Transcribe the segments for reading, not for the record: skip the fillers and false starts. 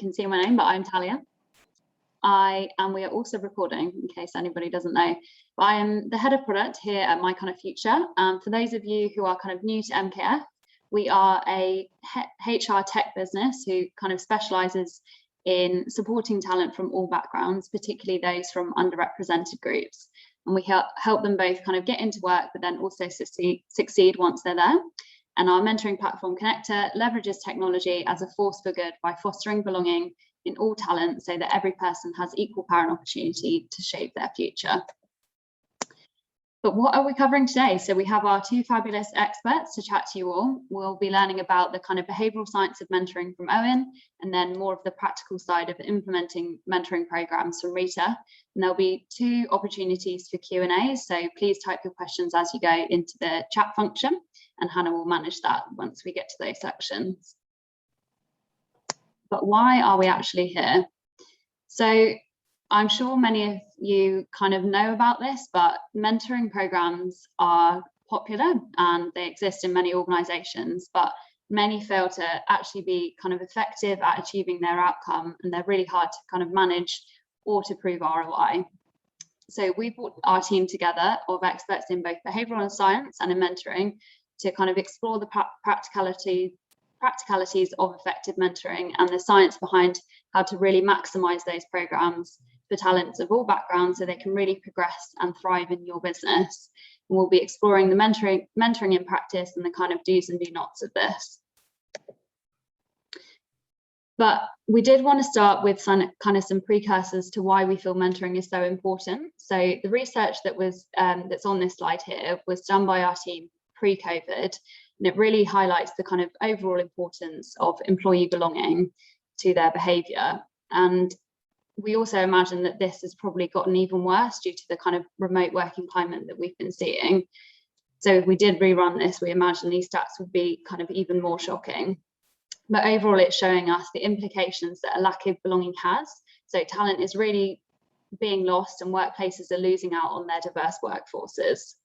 can see my name, but I'm Talia. We are also recording, in case anybody doesn't know. But I am the head of product here at MyKindaFuture. For those of you who are kind of new to MKF, we are a HR tech business who kind of specialises in supporting talent from all backgrounds, particularly those from underrepresented groups. And we help them both kind of get into work, but then also succeed once they're there. And our mentoring platform, Connectr, leverages technology as a force for good by fostering belonging in all talent so that every person has equal power and opportunity to shape their future. But what are we covering today? So we have our two fabulous experts to chat to you all. We'll be learning about the kind of behavioural science of mentoring from Owen, and then more of the practical side of implementing mentoring programs from Rita. And there'll be two opportunities for Q&A, so please type your questions as you go into the chat function, and Hannah will manage that once we get to those sections. But why are we actually here? So I'm sure many of you kind of know about this, but mentoring programs are popular and they exist in many organizations, but many fail to actually be kind of effective at achieving their outcome, and they're really hard to kind of manage or to prove ROI. So we brought our team together of experts in both behavioral science and in mentoring to kind of explore the practicalities of effective mentoring and the science behind how to really maximize those programs for talents of all backgrounds so they can really progress and thrive in your business. And we'll be exploring the mentoring in practice and the kind of do's and do nots of this. But we did want to start with some precursors to why we feel mentoring is so important. So the research that was that's on this slide here was done by our team pre-COVID, and it really highlights the kind of overall importance of employee belonging to their behaviour. And we also imagine that this has probably gotten even worse due to the kind of remote working climate that we've been seeing. So if we did rerun this, we imagine these stats would be kind of even more shocking. But overall, it's showing us the implications that a lack of belonging has. So talent is really being lost and workplaces are losing out on their diverse workforces.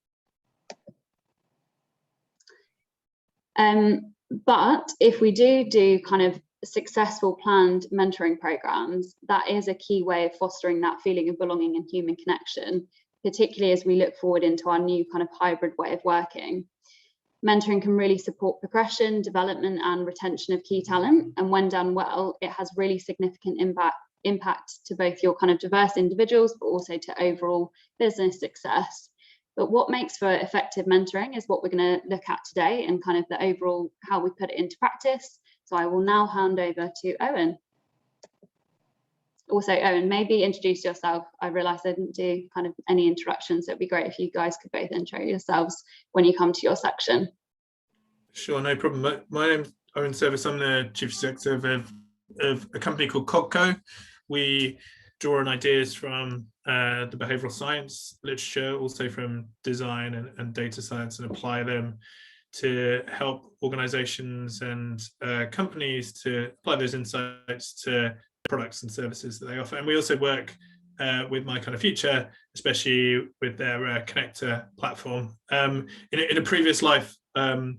But if we do kind of successful planned mentoring programs, that is a key way of fostering that feeling of belonging and human connection, particularly as we look forward into our new kind of hybrid way of working. Mentoring can really support progression, development and retention of key talent, and when done well, it has really significant impact to both your kind of diverse individuals, but also to overall business success. But what makes for effective mentoring is what we're going to look at today, and kind of the overall how we put it into practice. So I will now hand over to Owen. Also, Owen, maybe introduce yourself. I realised I didn't do kind of any introductions, so it'd be great if you guys could both intro yourselves when you come to your section. Sure, no problem. My name's Owen Service. I'm the Chief Executive of a company called Cogco. We draw on ideas from the behavioural science literature, also from design and data science, and apply them to help organizations and companies to apply those insights to products and services that they offer. And we also work with MyKindaFuture, especially with their Connectr platform. In a previous life, I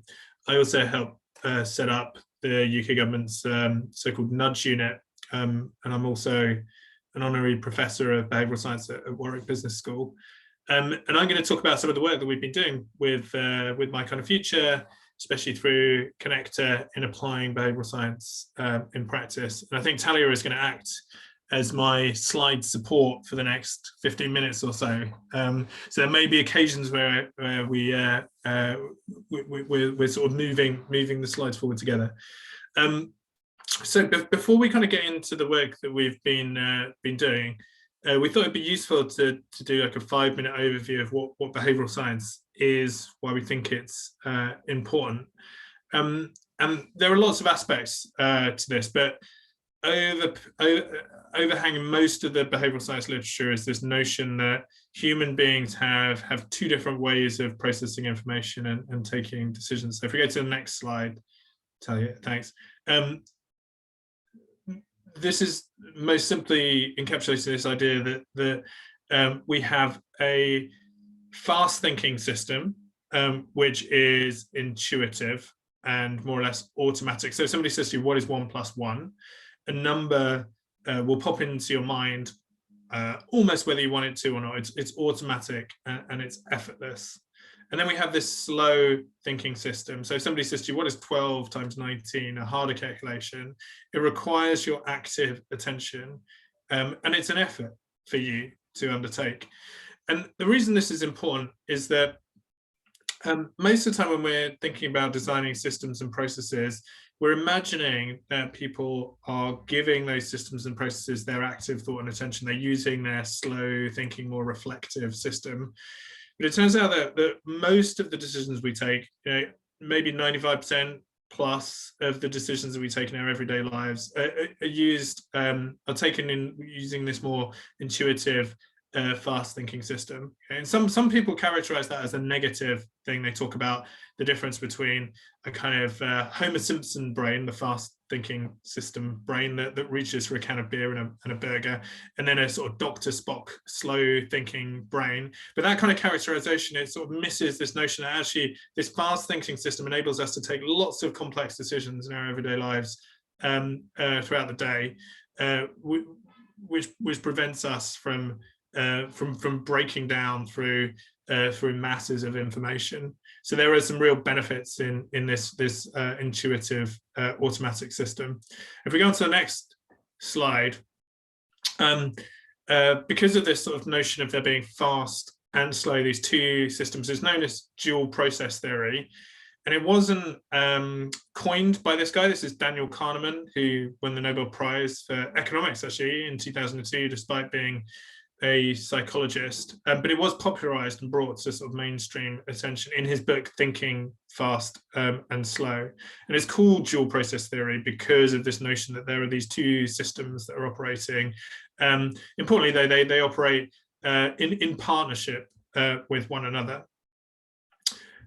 also helped set up the UK government's so-called nudge unit, and I'm also an honorary professor of behavioural science at Warwick Business School. And I'm going to talk about some of the work that we've been doing with MyKindaFuture, especially through Connectr in applying behavioural science in practice. And I think Talia is going to act as my slide support for the next 15 minutes or so. So there may be occasions where we're sort of moving the slides forward together. So before we kind of get into the work that we've been doing, we thought it'd be useful to do like a 5-minute overview of what behavioural science is, why we think it's important. And there are lots of aspects to this, but overhanging most of the behavioural science literature is this notion that human beings have two different ways of processing information and taking decisions. So if we go to the next slide, Talia, thanks. This is most simply encapsulating this idea that we have a fast thinking system, which is intuitive and more or less automatic. So if somebody says to you, what is 1 + 1? a number will pop into your mind almost whether you want it to or not. It's automatic and it's effortless. And then we have this slow thinking system. So if somebody says to you, what is 12 times 19, a harder calculation? It requires your active attention, and it's an effort for you to undertake. And the reason this is important is that most of the time when we're thinking about designing systems and processes, we're imagining that people are giving those systems and processes their active thought and attention. They're using their slow thinking, more reflective system. But it turns out that most of the decisions we take, maybe 95% plus of the decisions that we take in our everyday lives are taken in using this more intuitive, fast thinking system. And some people characterize that as a negative thing. They talk about the difference between a kind of Homer Simpson brain, the fast thinking system brain that reaches for a can of beer and a burger, and then a sort of Dr. Spock slow thinking brain. But that kind of characterization, it sort of misses this notion that actually this fast thinking system enables us to take lots of complex decisions in our everyday lives throughout the day, which prevents us from breaking down through masses of information. So there are some real benefits in this intuitive automatic system. If we go on to the next slide, because of this sort of notion of there being fast and slow, these two systems is known as dual process theory. And it wasn't coined by this guy. This is Daniel Kahneman, who won the Nobel Prize for economics actually in 2002, despite being a psychologist, but it was popularized and brought to sort of mainstream attention in his book Thinking Fast and Slow. And it's called dual process theory because of this notion that there are these two systems that are operating. Importantly though, they operate in partnership with one another.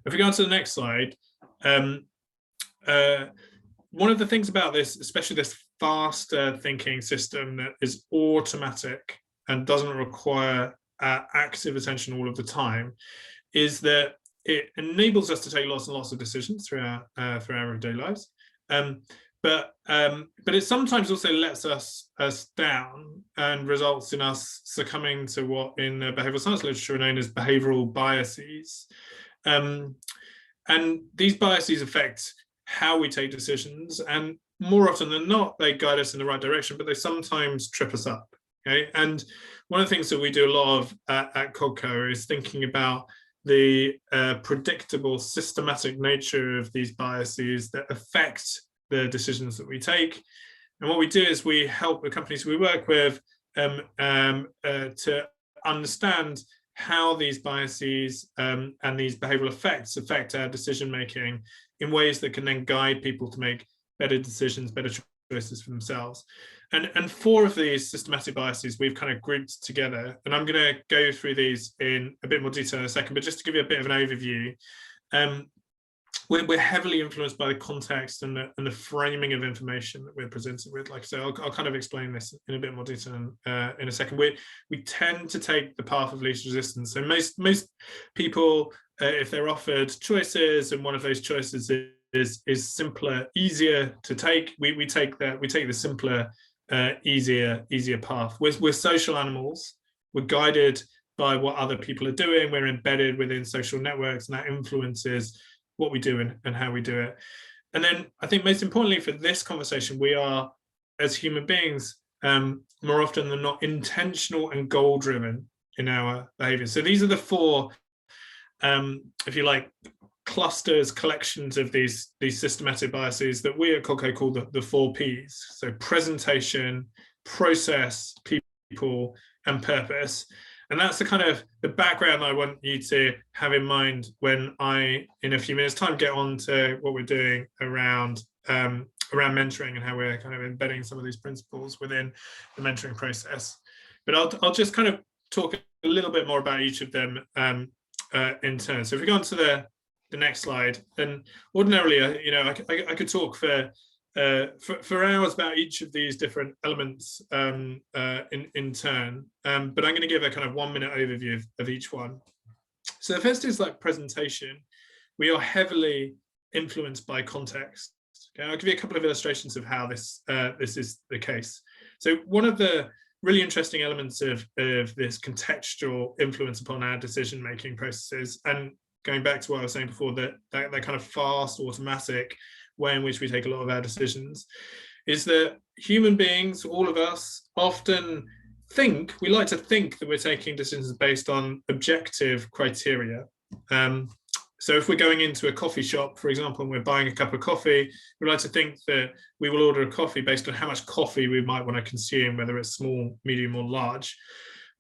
If we go on to the next slide, one of the things about this, especially this fast thinking system that is automatic and doesn't require active attention all of the time, is that it enables us to take lots and lots of decisions through our everyday lives. But it sometimes also lets us down and results in us succumbing to what in behavioral science literature are known as behavioral biases. And these biases affect how we take decisions, and more often than not, they guide us in the right direction, but they sometimes trip us up. Okay, and one of the things that we do a lot of at Cogco is thinking about the predictable, systematic nature of these biases that affect the decisions that we take. And what we do is we help the companies we work with to understand how these biases and these behavioral effects affect our decision making in ways that can then guide people to make better decisions, better choices for themselves. And 4 of these systematic biases we've kind of grouped together, and I'm going to go through these in a bit more detail in a second, but just to give you a bit of an overview, we're heavily influenced by the context and the framing of information that we're presented with. Like I said, I'll kind of explain this in a bit more detail in a second. We tend to take the path of least resistance. So most people, if they're offered choices and one of those choices is simpler, easier to take, we take the simpler, easier path. We're social animals. We're guided by what other people are doing. We're embedded within social networks, and that influences what we do and how we do it. And then I think most importantly for this conversation, we are, as human beings, more often than not, intentional and goal-driven in our behavior. So these are the 4, if you like, clusters, collections of these systematic biases that we at Cogco call the 4 Ps. So presentation, process, people, and purpose. And that's the kind of the background I want you to have in mind when I, in a few minutes time, get on to what we're doing around mentoring and how we're kind of embedding some of these principles within the mentoring process. But I'll just kind of talk a little bit more about each of them in turn. So if we go on to the next slide, then ordinarily, I could talk for hours about each of these different elements in turn, but I'm going to give a kind of 1-minute overview of each one. So the first is like presentation. We are heavily influenced by context. Okay, I'll give you a couple of illustrations of how this is the case. So one of the really interesting elements of this contextual influence upon our decision-making processes, and going back to what I was saying before, that kind of fast, automatic way in which we take a lot of our decisions, is that human beings, all of us, often we like to think that we're taking decisions based on objective criteria. So if we're going into a coffee shop, for example, and we're buying a cup of coffee, we like to think that we will order a coffee based on how much coffee we might want to consume, whether it's small, medium, or large.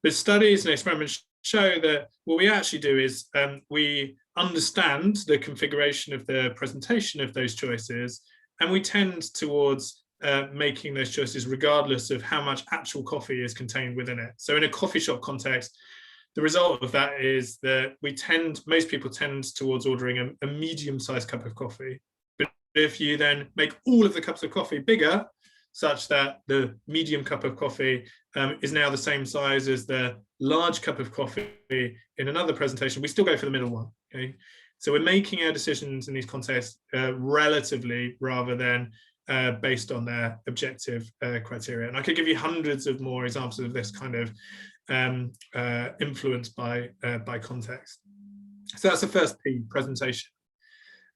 But studies and experiments show that what we actually do is we understand the configuration of the presentation of those choices, and we tend towards making those choices regardless of how much actual coffee is contained within it. So in a coffee shop context, the result of that is that most people tend towards ordering a medium-sized cup of coffee. But if you then make all of the cups of coffee bigger, such that the medium cup of coffee is now the same size as the large cup of coffee in another presentation, we still go for the middle one. Okay, so we're making our decisions in these contexts relatively rather than based on their objective criteria. And I could give you hundreds of more examples of this kind of influenced by context. So that's the first P, presentation.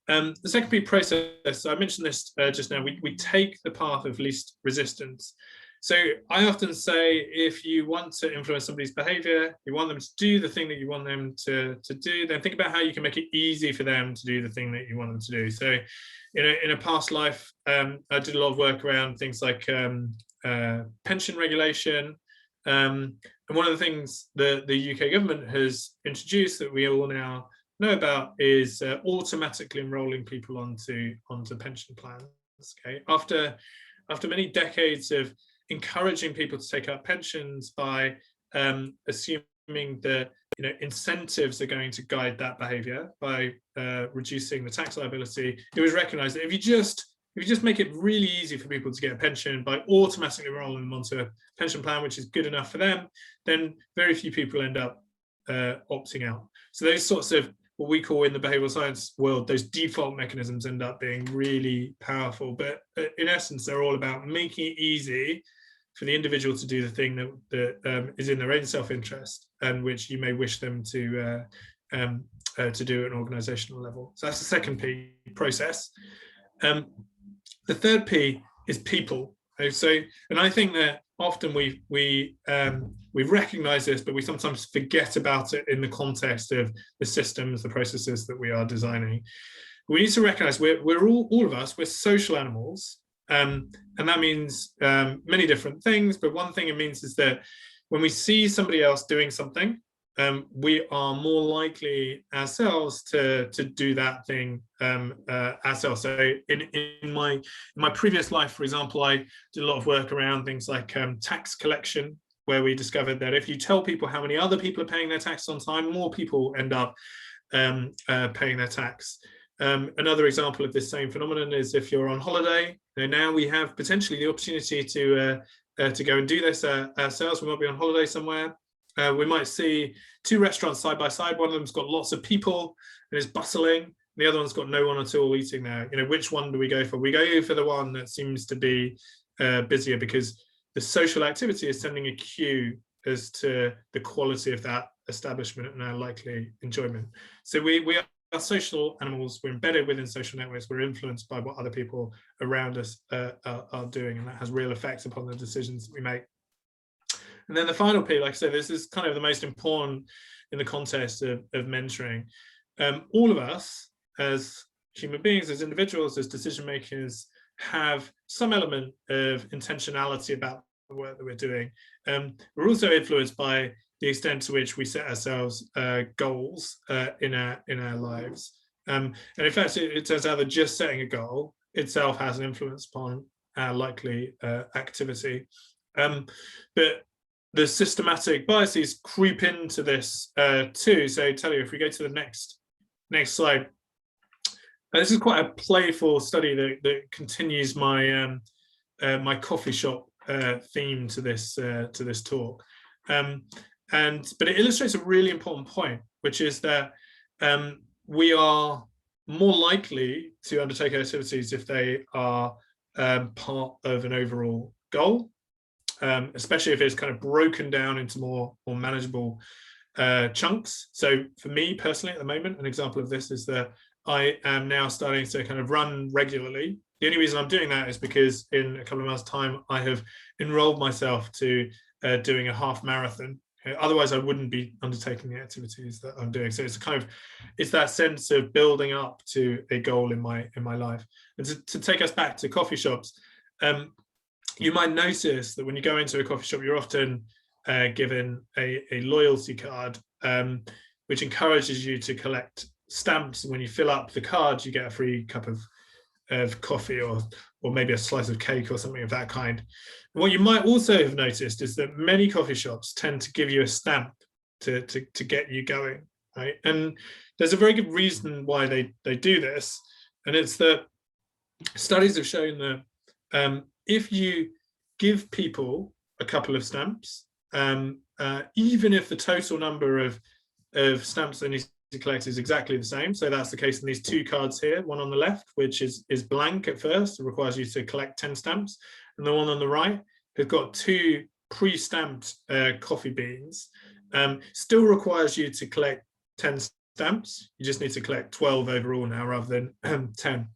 The second P, process. So I mentioned this just now. We take the path of least resistance. So I often say, if you want to influence somebody's behavior, you want them to do the thing that you want them to do, then think about how you can make it easy for them to do the thing that you want them to do. So in a past life, I did a lot of work around things like pension regulation. And one of the things that the UK government has introduced that we all now know about is automatically enrolling people onto pension plans. Okay, after many decades of encouraging people to take out pensions by assuming that incentives are going to guide that behavior by reducing the tax liability, it was recognized that if you just make it really easy for people to get a pension by automatically enrolling them onto a pension plan, which is good enough for them, then very few people end up opting out. So those sorts of what we call in the behavioral science world, those default mechanisms end up being really powerful. But in essence, they're all about making it easy for the individual to do the thing that is in their own self-interest and which you may wish them to do at an organizational level. So that's the second P, process. The third P is people. So, and I think that often we recognize this, but we sometimes forget about it in the context of the systems, the processes that we are designing. We need to recognize we're all of us, we're social animals, and that means many different things. But one thing it means is that when we see somebody else doing something, we are more likely ourselves to do that thing ourselves. So in my previous life, for example, I did a lot of work around things like tax collection, where we discovered that if you tell people how many other people are paying their tax on time, more people end up paying their tax. Another example of this same phenomenon is if you're on holiday. Now we have potentially the opportunity to go and do this ourselves. We might be on holiday somewhere. We might see two restaurants side by side. One of them's got lots of people and is bustling. The other one's got no one at all eating there. Which one do we go for? We go for the one that seems to be busier, because the social activity is sending a cue as to the quality of that establishment and our likely enjoyment. So we are social animals. We're embedded within social networks. We're influenced by what other people around us are doing, and that has real effects upon the decisions we make. And then the final P, like I said, this is kind of the most important in the context of mentoring. All of us as human beings, as individuals, as decision makers, have some element of intentionality about the work that we're doing. We're also influenced by the extent to which we set ourselves goals in our lives. And in fact, it turns out that just setting a goal itself has an influence upon our likely activity. But the systematic biases creep into this too. So Talia, if we go to the next slide, this is quite a playful study that continues my my coffee shop theme to this talk, but it illustrates a really important point, which is that we are more likely to undertake activities if they are part of an overall goal, especially if it's kind of broken down into more manageable chunks. So for me personally at the moment, an example of this is that I am now starting to kind of run regularly. The only reason I'm doing that is because in a couple of months' time, I have enrolled myself to doing a half marathon. Otherwise, I wouldn't be undertaking the activities that I'm doing. So it's that sense of building up to a goal in my life. And to take us back to coffee shops, you might notice that when you go into a coffee shop, you're often given a loyalty card, which encourages you to collect stamps. And when you fill up the card, you get a free cup of coffee or maybe a slice of cake or something of that kind. And what you might also have noticed is that many coffee shops tend to give you a stamp to get you going, right? And there's a very good reason why they do this, and it's that studies have shown that if you give people a couple of stamps, even if the total number of stamps they need to collect is exactly the same. So that's the case in these two cards here, one on the left, which is blank at first, it requires you to collect 10 stamps, and the one on the right has got 2 pre-stamped coffee beans, still requires you to collect 10 stamps. You just need to collect 12 overall now rather than 10.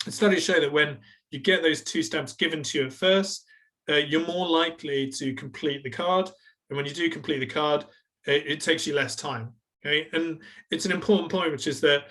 And studies show that when you get those 2 stamps given to you at first, you're more likely to complete the card, and when you do complete the card, it takes you less time. Okay, and it's an important point, which is that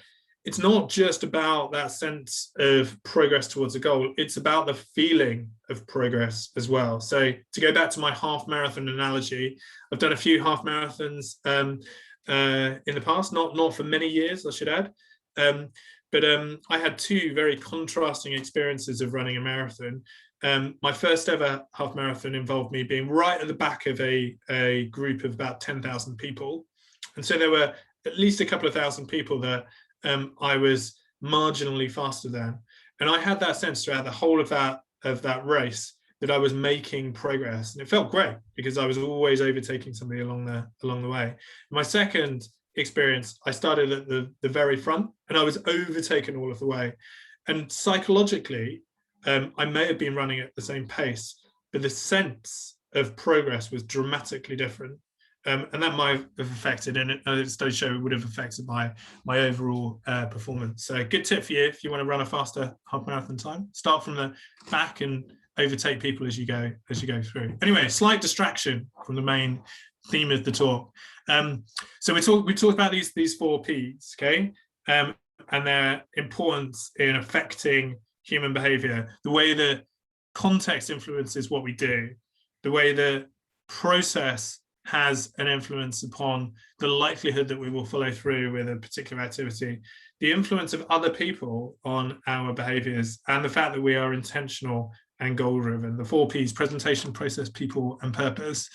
it's not just about that sense of progress towards a goal, it's about the feeling of progress as well. So to go back to my half marathon analogy, I've done a few half marathons in the past, not for many years, I should add. But I had 2 very contrasting experiences of running a marathon. My first ever half marathon involved me being right at the back of a group of about 10,000 people. And so there were at least a couple of thousand people that I was marginally faster than. And I had that sense throughout the whole of that race that I was making progress. And it felt great because I was always overtaking somebody along the way. My second experience, I started at the very front and I was overtaken all of the way. And psychologically, I may have been running at the same pace, but the sense of progress was dramatically different. And that might have affected, and the studies show it would have affected my overall performance. So good tip for you if you want to run a faster half marathon time. Start from the back and overtake people as you go through. Anyway, slight distraction from the main theme of the talk. So we talked about these 4 Ps, okay, and their importance in affecting human behavior, the way the context influences what we do, the way the process has an influence upon the likelihood that we will follow through with a particular activity, the influence of other people on our behaviors, and the fact that we are intentional and goal-driven. The 4 Ps: presentation, process, people, and purpose.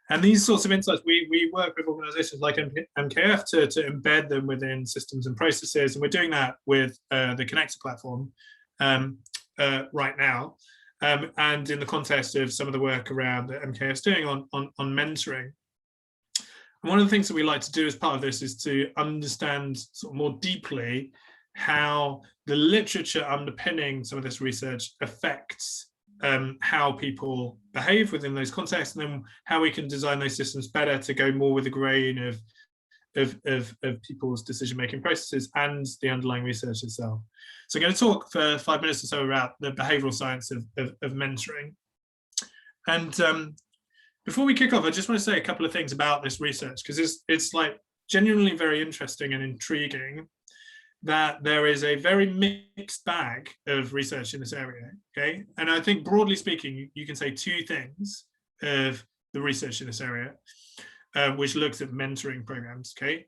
And these sorts of insights, we work with organizations like MKF to embed them within systems and processes, and we're doing that with the Connectr platform right now. And in the context of some of the work around that MKF is doing on mentoring. And one of the things that we like to do as part of this is to understand sort of more deeply how the literature underpinning some of this research affects how people behave within those contexts, and then how we can design those systems better to go more with the grain of people's decision-making processes and the underlying research itself. So I'm going to talk for 5 minutes or so about the behavioural science of mentoring. And before we kick off, I just want to say a couple of things about this research, because it's like genuinely very interesting and intriguing that there is a very mixed bag of research in this area, okay? And I think broadly speaking, you can say 2 things of the research in this area, which looks at mentoring programs, okay?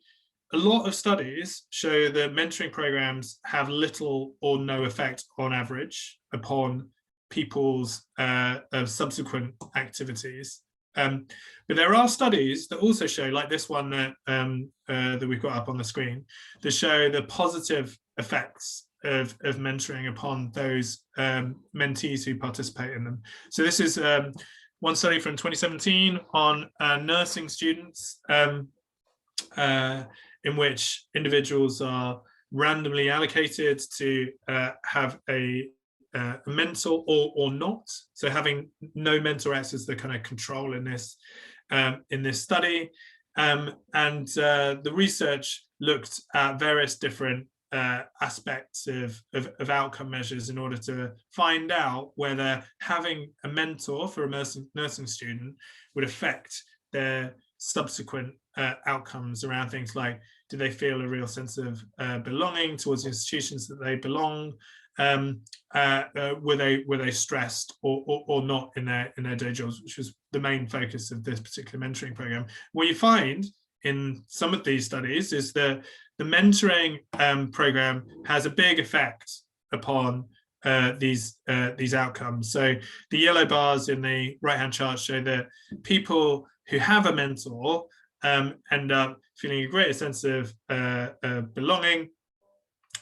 A lot of studies show that mentoring programs have little or no effect on average upon people's subsequent activities. But there are studies that also show, like this one that we've got up on the screen, that show the positive effects of mentoring upon those mentees who participate in them. So this is one study from 2017 on nursing students, in which individuals are randomly allocated to have a mentor or not. So having no mentor acts as the kind of control in this study. And the research looked at various different aspects of outcome measures in order to find out whether having a mentor for a nursing student would affect their subsequent outcomes around things like, do they feel a real sense of belonging towards the institutions that they belong? Were they stressed or not in their day jobs, which was the main focus of this particular mentoring program. What you find in some of these studies is that the mentoring program has a big effect upon these outcomes. So the yellow bars in the right-hand chart show that people who have a mentor end up feeling a greater sense of belonging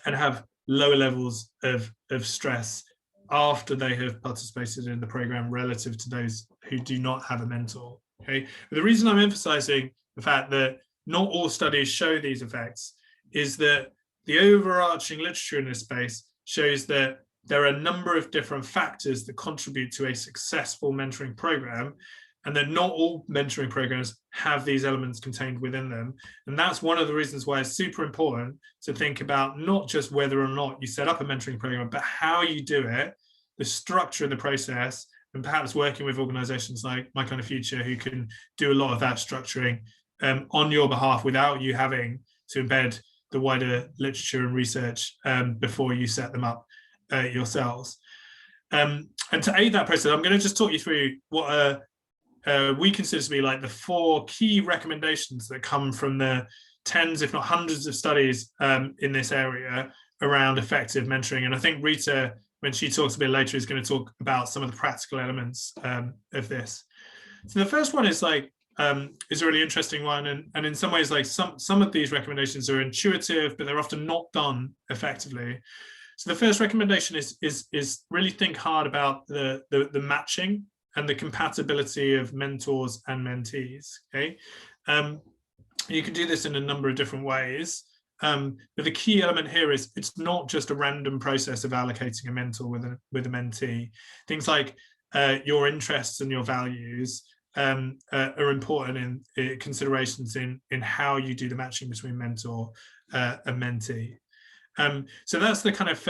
and have lower levels of stress after they have participated in the program relative to those who do not have a mentor. Okay, but the reason I'm emphasizing the fact that not all studies show these effects is that the overarching literature in this space shows that there are a number of different factors that contribute to a successful mentoring program, and that not all mentoring programs have these elements contained within them. And that's one of the reasons why it's super important to think about not just whether or not you set up a mentoring program, but how you do it, the structure of the process, and perhaps working with organizations like MyKindaFuture who can do a lot of that structuring on your behalf without you having to embed the wider literature and research before you set them up yourselves. And to aid that process, I'm going to just talk you through what we consider to be like the 4 key recommendations that come from the tens, if not hundreds of studies in this area around effective mentoring. And I think Rita, when she talks a bit later, is going to talk about some of the practical elements of this. So the first one is like, is a really interesting one. And in some ways, like some of these recommendations are intuitive, but they're often not done effectively. So the first recommendation is really think hard about the matching and the compatibility of mentors and mentees. Okay, you can do this in a number of different ways, but the key element here is it's not just a random process of allocating a mentor with a mentee. Things like your interests and your values are important in considerations in how you do the matching between mentor and mentee. So that's the kind of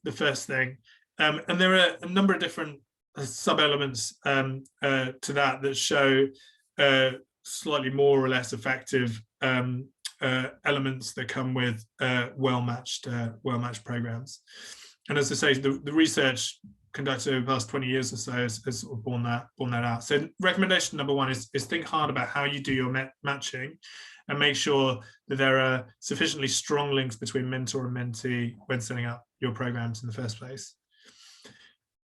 the first thing, and there are a number of different sub-elements to that show slightly more or less effective elements that come with well-matched programs. And as I say, the research conducted over the past 20 years or so has sort of borne that out. So recommendation number 1 is think hard about how you do your matching and make sure that there are sufficiently strong links between mentor and mentee when setting up your programs in the first place.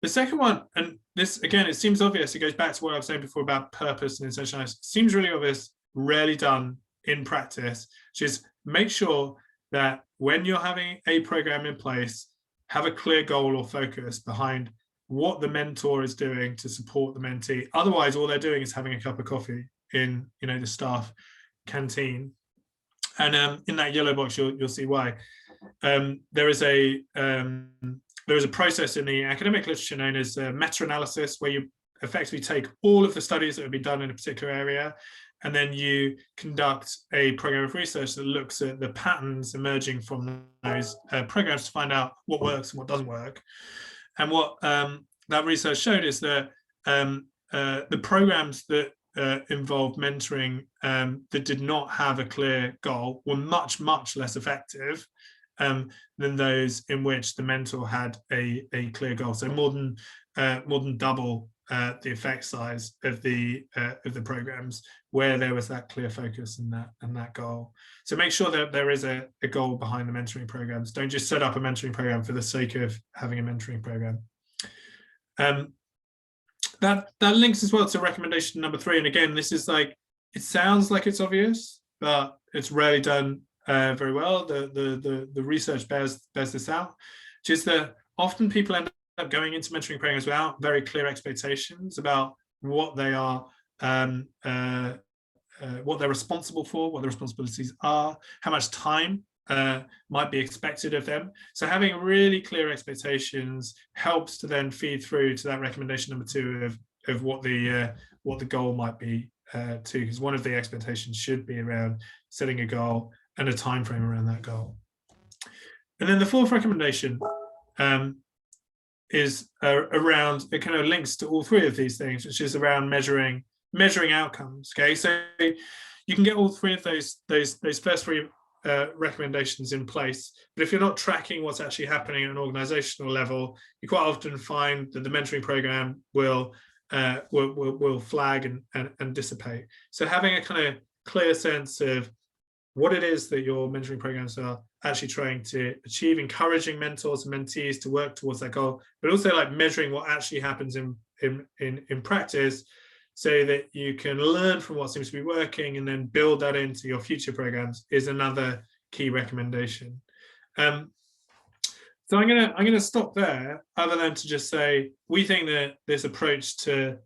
The second one, and this, again, it seems obvious, it goes back to what I was saying before about purpose and intentionality. Seems really obvious, rarely done in practice, which is make sure that when you're having a program in place, have a clear goal or focus behind what the mentor is doing to support the mentee. Otherwise, all they're doing is having a cup of coffee in, the staff canteen. And in that yellow box, you'll see why. There is a process in the academic literature known as meta-analysis, where you effectively take all of the studies that have been done in a particular area, and then you conduct a program of research that looks at the patterns emerging from those programs to find out what works and what doesn't work. And what that research showed is that the programs that involved mentoring that did not have a clear goal were much, much less effective than those in which the mentor had a clear goal. So more than double the effect size of the programs where there was that clear focus and that goal. So make sure that there is a goal behind the mentoring programs. Don't just set up a mentoring program for the sake of having a mentoring program. That links as well to recommendation number 3. And again, this is like, it sounds like it's obvious, but it's rarely done very well. The research bears this out, which is that often people end up going into mentoring programs without very clear expectations about what they are, what they're responsible for, what the responsibilities are, how much time might be expected of them. So having really clear expectations helps to then feed through to that recommendation number 2 of what the goal might be too, because one of the expectations should be around setting a goal and a time frame around that goal. And then the 4th recommendation is around, it kind of links to all 3 of these things, which is around measuring outcomes. Okay, so you can get all 3 of those first 3 recommendations in place, but if you're not tracking what's actually happening at an organizational level, you quite often find that the mentoring program will flag and dissipate. So having a kind of clear sense of what it is that your mentoring programs are actually trying to achieve, encouraging mentors and mentees to work towards that goal, but also like measuring what actually happens in practice, so that you can learn from what seems to be working and then build that into your future programs, is another key recommendation. So I'm gonna stop there, other than to just say we think that this approach to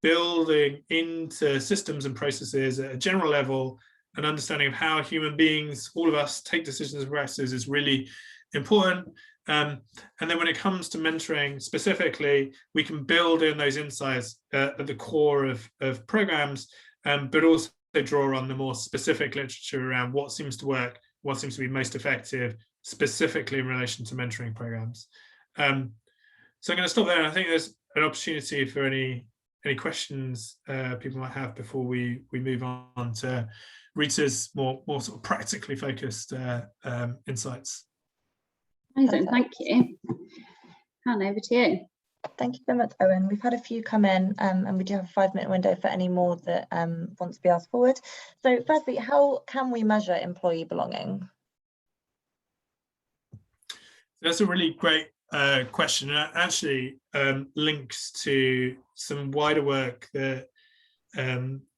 building into systems and processes at a general level, an understanding of how human beings, all of us, take decisions and practices is really important. And then when it comes to mentoring specifically, we can build in those insights at the core of programs, but also draw on the more specific literature around what seems to work, what seems to be most effective, specifically in relation to mentoring programs. So I'm going to stop there. And I think there's an opportunity for any questions people might have before we move on to Rita's more sort of practically focused insights. Amazing, thank you. Hannah, over to you. Thank you so much, Owen. We've had a few come in, and we do have a 5-minute window for any more that want to be asked forward. So firstly, how can we measure employee belonging? That's a really great question. It actually links to some wider work that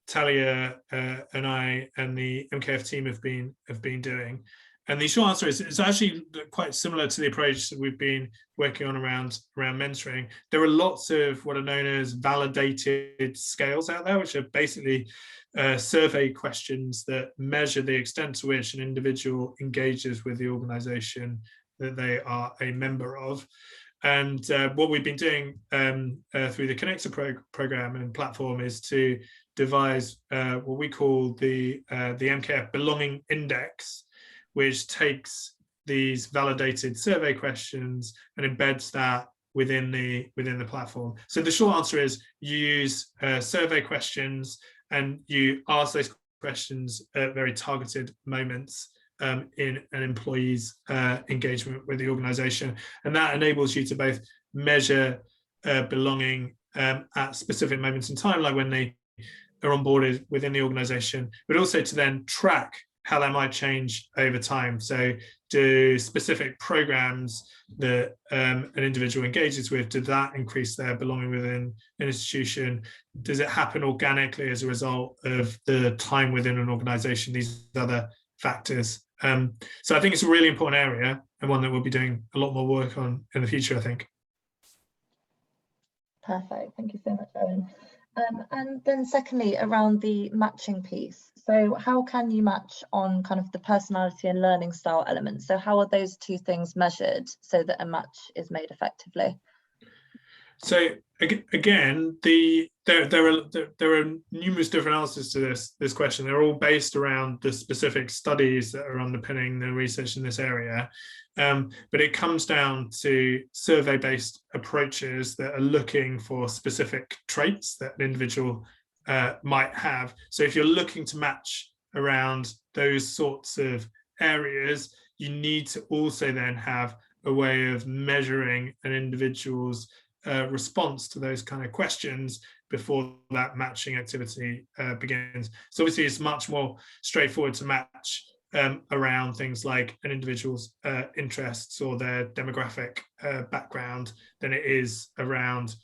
Talia and I and the MKF team have been doing. And the short answer is it's actually quite similar to the approach that we've been working on around mentoring. There are lots of what are known as validated scales out there, which are basically survey questions that measure the extent to which an individual engages with the organization that they are a member of. And what we've been doing through the Connectr program and platform is to devise what we call the MKF Belonging Index, which takes these validated survey questions and embeds that within the platform. So the short answer is you use survey questions and you ask those questions at very targeted moments in an employee's engagement with the organization. And that enables you to both measure belonging at specific moments in time, like when they are onboarded within the organization, but also to then track how that might change over time. So do specific programs that an individual engages with, did that increase their belonging within an institution? Does it happen organically as a result of the time within an organization, these other factors? So I think it's a really important area and one that we'll be doing a lot more work on in the future, I think. Perfect, thank you so much, Owen. And then secondly, around the matching piece. So how can you match on kind of the personality and learning style elements? So how are those 2 things measured so that a match is made effectively? So again, there are numerous different answers to this question. They're all based around the specific studies that are underpinning the research in this area. But it comes down to survey-based approaches that are looking for specific traits that an individual might have. So if you're looking to match around those sorts of areas, you need to also then have a way of measuring an individual's response to those kind of questions before that matching activity begins. So obviously it's much more straightforward to match around things like an individual's interests or their demographic background than it is around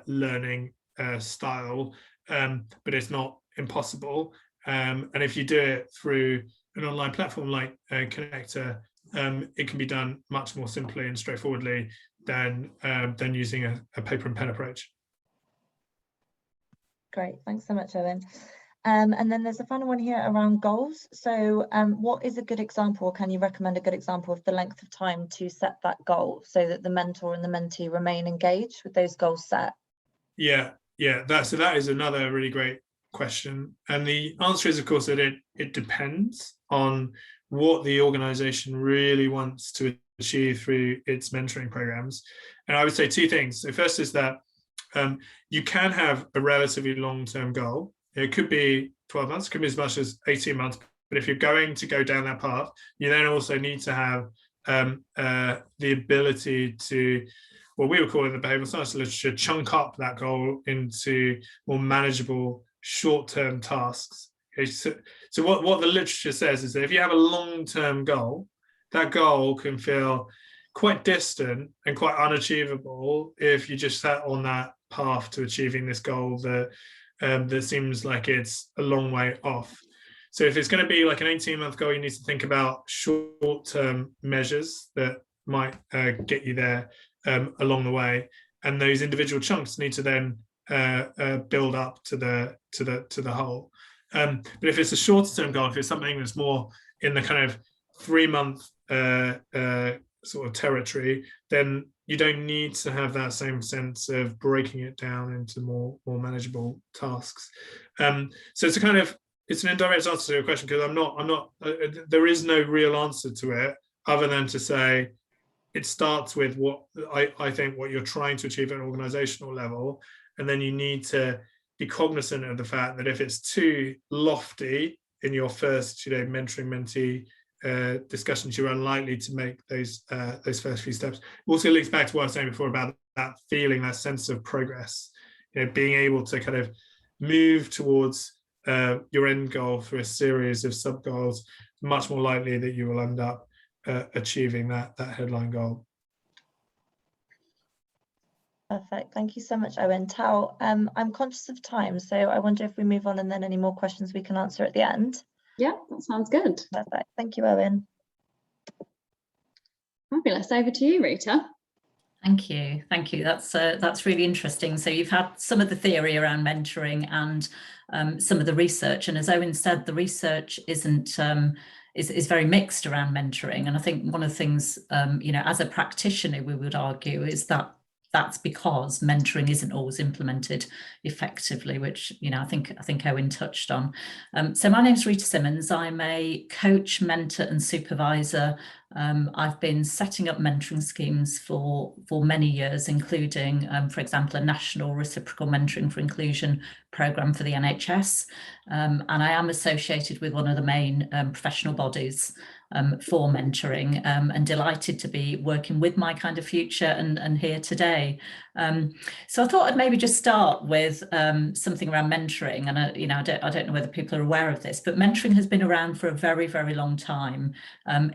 learning style, but it's not impossible. And if you do it through an online platform like Connectr, it can be done much more simply and straightforwardly than using a paper and pen approach. Great, thanks so much, Owen. And then there's a final one here around goals. So what is a good example, or can you recommend a good example of the length of time to set that goal so that the mentor and the mentee remain engaged with those goals set? Yeah, that is another really great question. And the answer is, of course, that it depends on what the organization really wants to achieve through its mentoring programs. And I would say two things. So first is that you can have a relatively long-term goal. It could be 12 months, it could be as much as 18 months. But if you're going to go down that path, you then also need to have the ability to, what we would call in the behavioral science literature, chunk up that goal into more manageable short-term tasks. Okay, so what the literature says is that if you have a long-term goal, that goal can feel quite distant and quite unachievable if you just sat on that path to achieving this goal that seems like it's a long way off. So if it's going to be like an 18-month goal, you need to think about short-term measures that might get you there along the way, and those individual chunks need to then build up to the whole. But if it's a shorter-term goal, if it's something that's more in the kind of 3-month sort of territory, then you don't need to have that same sense of breaking it down into more manageable tasks. So it's a kind of, it's an indirect answer to your question, because I'm not there is no real answer to it other than to say it starts with what I think what you're trying to achieve at an organizational level, and then you need to be cognizant of the fact that if it's too lofty in your first mentoring mentee discussions, you're unlikely to make those first few steps. It also links back to what I was saying before about that feeling, that sense of progress, being able to kind of move towards your end goal through a series of sub goals, much more likely that you will end up achieving that headline goal. Perfect. Thank you so much, Owen. Tao, I'm conscious of time, so I wonder if we move on and then any more questions we can answer at the end. Yeah, that sounds good. Perfect. Thank you, Owen. Fabulous. Over to you, Rita. Thank you. That's really interesting. So you've had some of the theory around mentoring and some of the research, and as Owen said, the research is very mixed around mentoring. And I think one of the things, as a practitioner, we would argue is that that's because mentoring isn't always implemented effectively, which I think Owen touched on. So my name's Rita Simmons. I'm a coach, mentor, and supervisor. I've been setting up mentoring schemes for many years, including, for example, a national reciprocal mentoring for inclusion programme for the NHS. And I am associated with one of the main professional bodies for mentoring, and delighted to be working with MyKindaFuture and here today. So I thought I'd maybe just start with something around mentoring, and I don't know whether people are aware of this, but mentoring has been around for a very, very long time.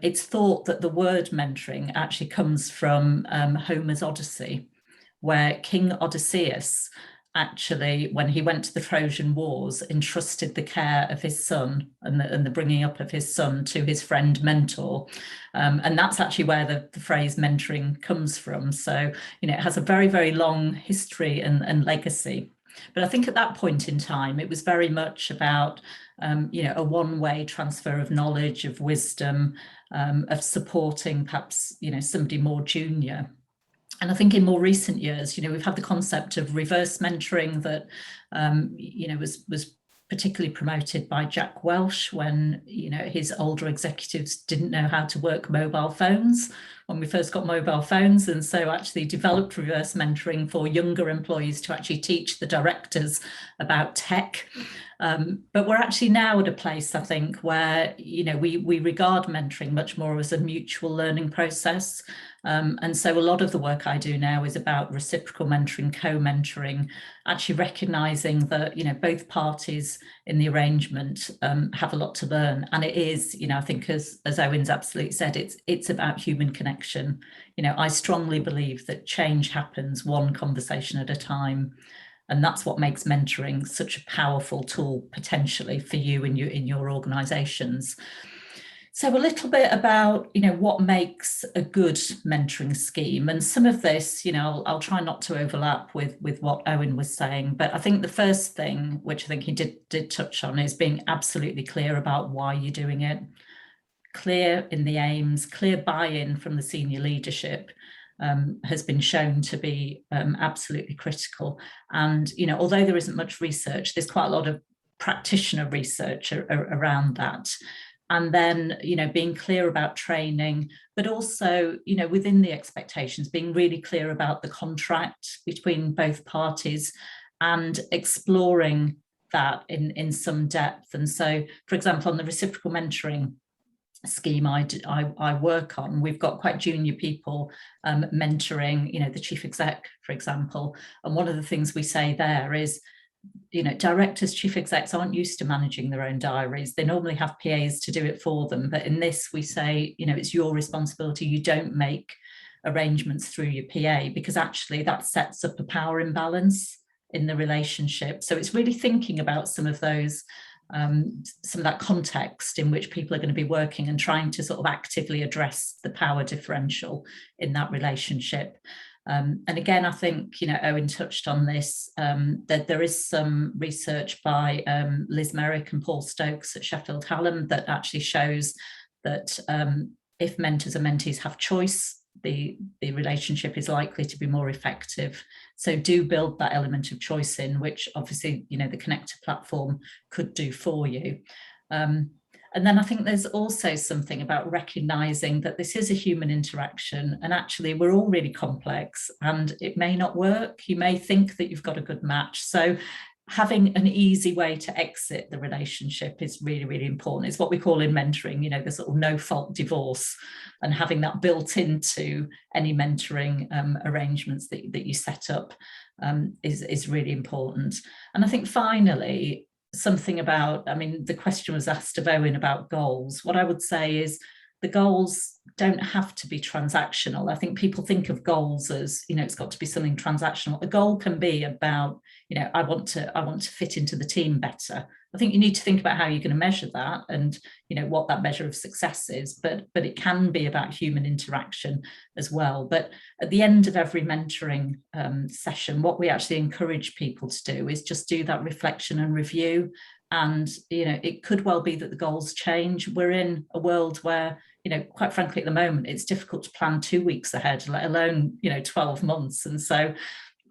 It's thought that the word mentoring actually comes from Homer's Odyssey, where King Odysseus actually, when he went to the Trojan Wars, entrusted the care of his son and the bringing up of his son to his friend Mentor. And that's actually where the phrase mentoring comes from. So, it has a very, very long history and legacy. But I think at that point in time, it was very much about, a one-way transfer of knowledge, of wisdom, of supporting perhaps, somebody more junior. And I think in more recent years, we've had the concept of reverse mentoring that, was particularly promoted by Jack Welch when, his older executives didn't know how to work mobile phones when we first got mobile phones. And so actually developed reverse mentoring for younger employees to actually teach the directors about tech. But we're actually now at a place, I think, where, we regard mentoring much more as a mutual learning process. And so a lot of the work I do now is about reciprocal mentoring, co-mentoring, actually recognising that, both parties in the arrangement have a lot to learn. And it is, I think, as Owen's absolutely said, it's about human connection. I strongly believe that change happens one conversation at a time. And that's what makes mentoring such a powerful tool potentially for you in your organisations. So a little bit about, what makes a good mentoring scheme, and some of this, I'll try not to overlap with what Owen was saying, but I think the first thing, which I think he did touch on, is being absolutely clear about why you're doing it, clear in the aims, clear buy-in from the senior leadership. Has been shown to be absolutely critical. And, although there isn't much research, there's quite a lot of practitioner research around that. And then, being clear about training, but also, within the expectations, being really clear about the contract between both parties and exploring that in some depth. And so, for example, on the reciprocal mentoring scheme I work on, we've got quite junior people mentoring, the chief exec, for example. And one of the things we say there is, directors, chief execs aren't used to managing their own diaries. They normally have PAs to do it for them. But in this, we say, it's your responsibility. You don't make arrangements through your PA, because actually that sets up a power imbalance in the relationship. So it's really thinking about some of those some of that context in which people are going to be working and trying to sort of actively address the power differential in that relationship. And again, I think, Owen touched on this, that there is some research by Liz Merrick and Paul Stokes at Sheffield Hallam that actually shows that if mentors and mentees have choice, the relationship is likely to be more effective. So do build that element of choice in, which obviously, the Connectr platform could do for you. And then I think there's also something about recognizing that this is a human interaction, and actually we're all really complex and it may not work. You may think that you've got a good match. So having an easy way to exit the relationship is really, really important. It's what we call in mentoring, the sort of no-fault divorce, and having that built into any mentoring arrangements that you set up is really important. And I think finally, something about, the question was asked of Owen about goals. What I would say is the goals don't have to be transactional. I think people think of goals as, it's got to be something transactional. A goal can be about, I want to fit into the team better. I think you need to think about how you're going to measure that and, what that measure of success is, but it can be about human interaction as well. But at the end of every mentoring session, what we actually encourage people to do is just do that reflection and review. And, it could well be that the goals change. We're in a world where, quite frankly, at the moment, it's difficult to plan 2 weeks ahead, let alone, 12 months. And so,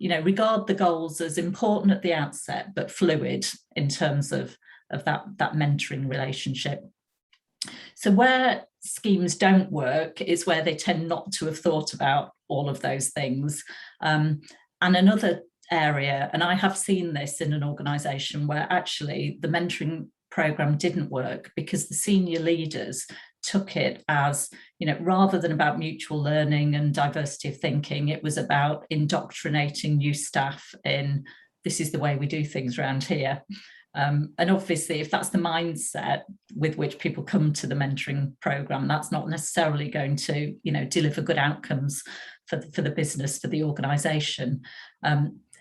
regard the goals as important at the outset, but fluid in terms of that mentoring relationship. So where schemes don't work is where they tend not to have thought about all of those things. And another area, and I have seen this in an organisation where actually the mentoring programme didn't work because the senior leaders took it as, rather than about mutual learning and diversity of thinking, it was about indoctrinating new staff in, this is the way we do things around here. And obviously, if that's the mindset with which people come to the mentoring programme, that's not necessarily going to, deliver good outcomes for the business, for the organisation.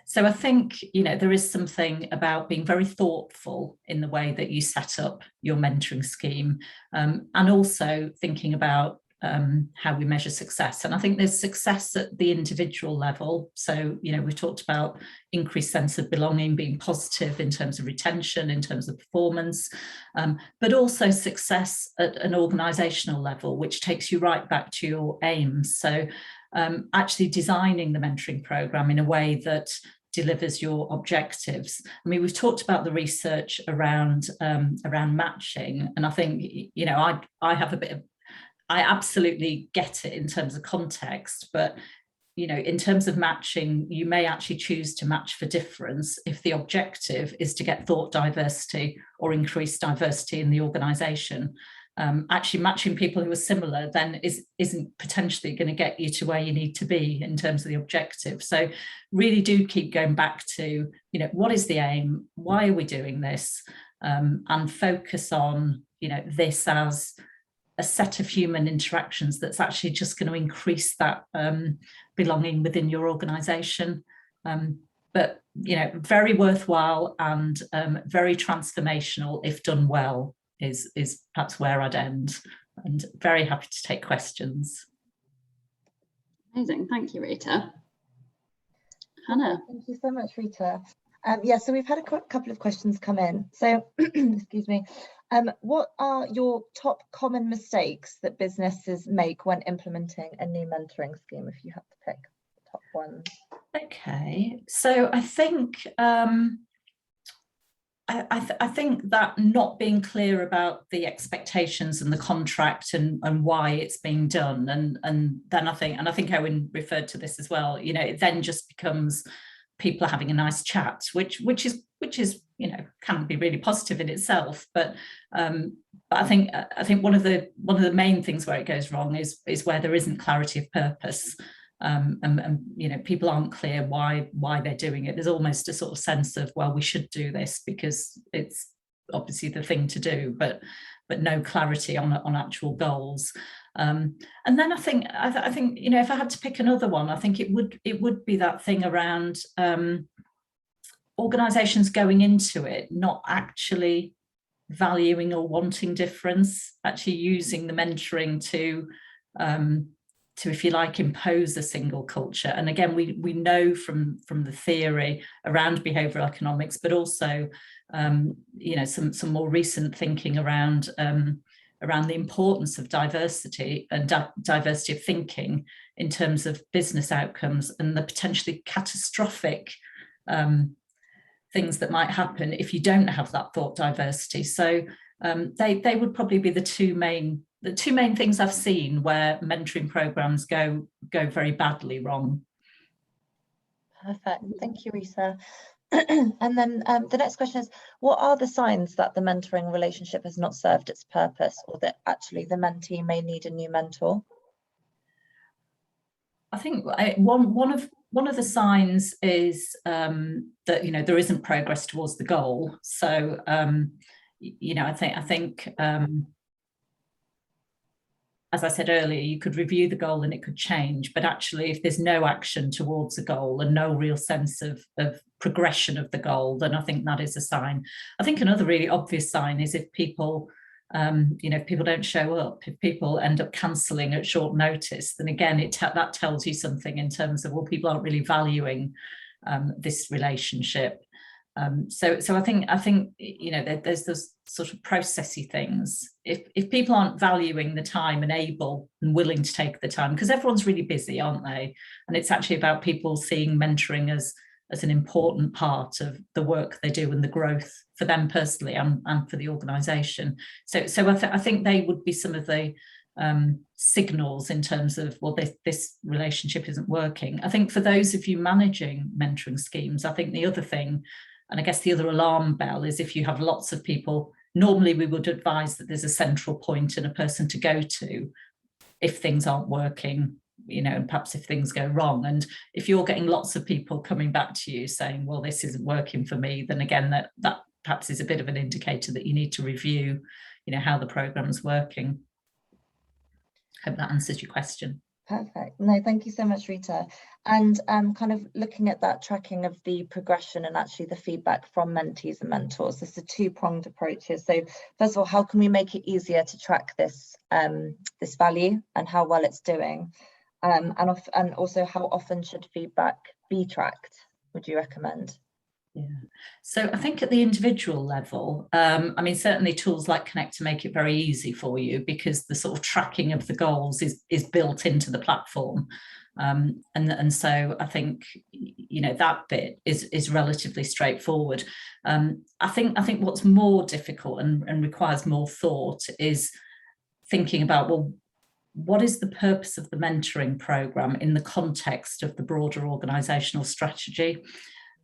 So I think, there is something about being very thoughtful in the way that you set up your mentoring scheme, and also thinking about how we measure success. And I think there's success at the individual level. So, we've talked about increased sense of belonging, being positive in terms of retention, in terms of performance, but also success at an organisational level, which takes you right back to your aims. So actually designing the mentoring programme in a way that delivers your objectives. We've talked about the research around matching, and I think, I have a bit of, I absolutely get it in terms of context, but in terms of matching, you may actually choose to match for difference if the objective is to get thought diversity or increase diversity in the organisation. Actually matching people who are similar then isn't potentially going to get you to where you need to be in terms of the objective. So really do keep going back to, what is the aim? Why are we doing this? And focus on, this as a set of human interactions that's actually just going to increase that belonging within your organisation. But, very worthwhile and very transformational if done well is perhaps where I'd end. and very happy to take questions. Amazing, thank you, Rita. Hannah. Thank you so much, Rita. Yeah, so we've had a couple of questions come in. So, excuse me, what are your top common mistakes that businesses make when implementing a new mentoring scheme, if you have to pick the top one? Okay, so I think I think that not being clear about the expectations and the contract and why it's being done, and then I think Owen referred to this as well. You know, it then just becomes people are having a nice chat, which is you know, can be really positive in itself. But I think one of the main things where it goes wrong is where there isn't clarity of purpose. And you know, people aren't clear why they're doing it. There's almost a sort of sense of, well, we should do this because it's obviously the thing to do, but no clarity on actual goals. And then I think you know, if I had to pick another one, I think it would be that thing around organisations going into it not actually valuing or wanting difference, actually using the mentoring to, if you like, impose a single culture. And again, we know from the theory around behavioural economics, but also you know, some more recent thinking around the importance of diversity and diversity of thinking in terms of business outcomes and the potentially catastrophic things that might happen if you don't have that thought diversity. So they would probably be the two main things I've seen where mentoring programs go very badly wrong. Perfect, thank you, Rita. And then the next question is, what are the signs that the mentoring relationship has not served its purpose, or that actually the mentee may need a new mentor? I think one of the signs is that, you know, there isn't progress towards the goal. So you know, I think as I said earlier, you could review the goal and it could change, but actually if there's no action towards a goal and no real sense of progression of the goal, then I think that is a sign. I think another really obvious sign is if people, you know, if people don't show up, if people end up cancelling at short notice, then again, that tells you something in terms of, well, people aren't really valuing this relationship. So I think you know, there's those sort of processy things. If people aren't valuing the time and able and willing to take the time, because everyone's really busy, aren't they? And it's actually about people seeing mentoring as an important part of the work they do and the growth for them personally and for the organisation. So I think they would be some of the signals in terms of, well, this relationship isn't working. I think for those of you managing mentoring schemes, I think the other thing, and I guess the other alarm bell, is if you have lots of people, normally we would advise that there's a central point and a person to go to if things aren't working, you know, and perhaps if things go wrong. And if you're getting lots of people coming back to you saying, well, this isn't working for me, then again, that perhaps is a bit of an indicator that you need to review, you know, how the program's working. Hope that answers your question. Perfect. No, thank you so much, Rita. And kind of looking at that tracking of the progression and actually the feedback from mentees and mentors, this is a two-pronged approach here. So first of all, how can we make it easier to track this this value and how well it's doing? And also, how often should feedback be tracked, would you recommend? Yeah, so I think at the individual level, I mean, certainly tools like Connectr make it very easy for you because the sort of tracking of the goals is built into the platform. And so I think, you know, that bit is relatively straightforward. I think what's more difficult and requires more thought is thinking about, well, what is the purpose of the mentoring program in the context of the broader organisational strategy?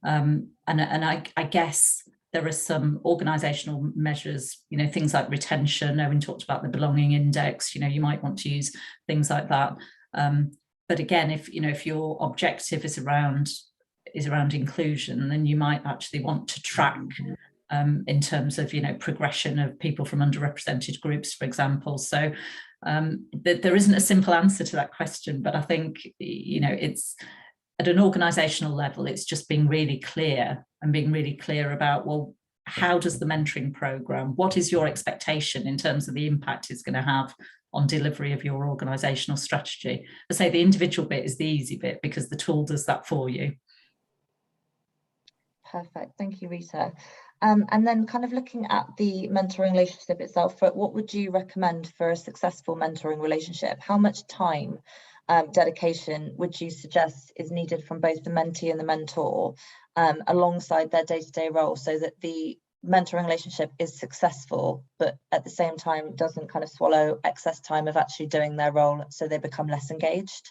And I guess there are some organisational measures, you know, things like retention. Owen talked about the belonging index. You know, you might want to use things like that. But again, if your objective is around inclusion, then you might actually want to track in terms of, you know, progression of people from underrepresented groups, for example. So there isn't a simple answer to that question, but I think, you know, it's at an organisational level, it's just being really clear about, well, how does the mentoring program, what is your expectation in terms of the impact it's going to have on delivery of your organizational strategy? I say the individual bit is the easy bit because the tool does that for you. Perfect, thank you, Rita. And then kind of looking at the mentoring relationship itself, what would you recommend for a successful mentoring relationship? How much time, dedication would you suggest is needed from both the mentee and the mentor alongside their day-to-day role, so that the mentoring relationship is successful, but at the same time doesn't kind of swallow excess time of actually doing their role, so they become less engaged?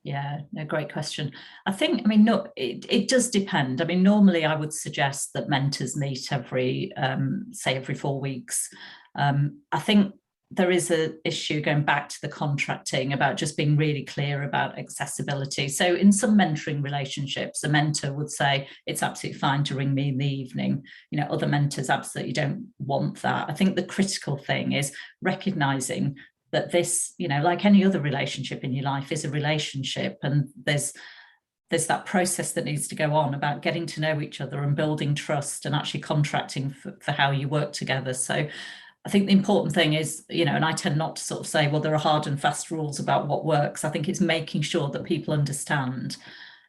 Yeah, no, great question. I think, I mean, no, it does depend. I mean, normally I would suggest that mentors meet every, say, every 4 weeks. I think there is an issue going back to the contracting about just being really clear about accessibility. So in some mentoring relationships, a mentor would say, it's absolutely fine to ring me in the evening. You know, other mentors absolutely don't want that. I think the critical thing is recognizing that this, you know, like any other relationship in your life, is a relationship, and there's that process that needs to go on about getting to know each other and building trust and actually contracting for how you work together. So I think the important thing is, you know, and I tend not to sort of say, well, there are hard and fast rules about what works. I think it's making sure that people understand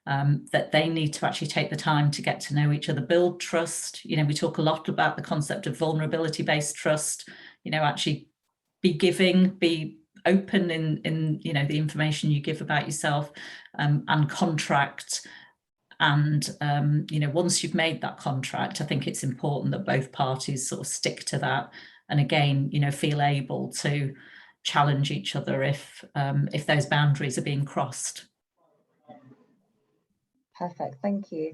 that they need to actually take the time to get to know each other, build trust. You know, we talk a lot about the concept of vulnerability-based trust, you know, actually be giving, be open in you know, the information you give about yourself, and contract. And you know, once you've made that contract, I think it's important that both parties sort of stick to that, and again, you know, feel able to challenge each other if those boundaries are being crossed. Perfect, thank you.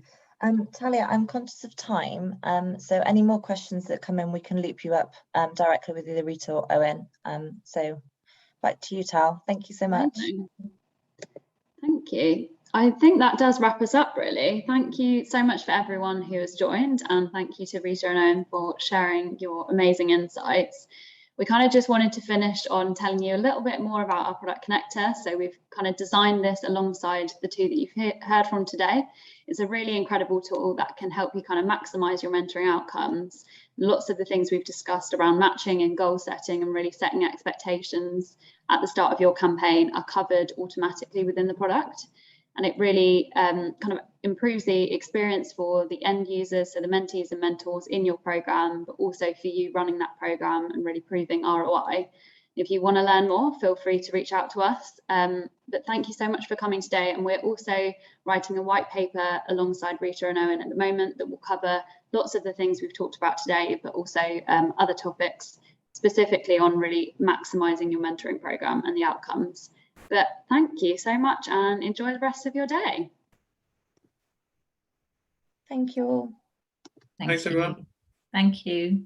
Talia, I'm conscious of time, so any more questions that come in, we can loop you up directly with either Rita or Owen. So back to you, Tal. Thank you so much. Thank you. I think that does wrap us up, really. Thank you so much for everyone who has joined, and thank you to Rita and Owen for sharing your amazing insights. We kind of just wanted to finish on telling you a little bit more about our product Connectr. So we've kind of designed this alongside the two that you've heard from today. It's a really incredible tool that can help you kind of maximize your mentoring outcomes. Lots of the things we've discussed around matching and goal setting and really setting expectations at the start of your campaign are covered automatically within the product. And it really kind of improves the experience for the end users, so the mentees and mentors in your program, but also for you running that program and really proving ROI. If you want to learn more, feel free to reach out to us. But thank you so much for coming today. And we're also writing a white paper alongside Rita and Owen at the moment that will cover lots of the things we've talked about today, but also other topics specifically on really maximizing your mentoring program and the outcomes. But thank you so much and enjoy the rest of your day. Thank you all. Thanks, everyone. Thank you.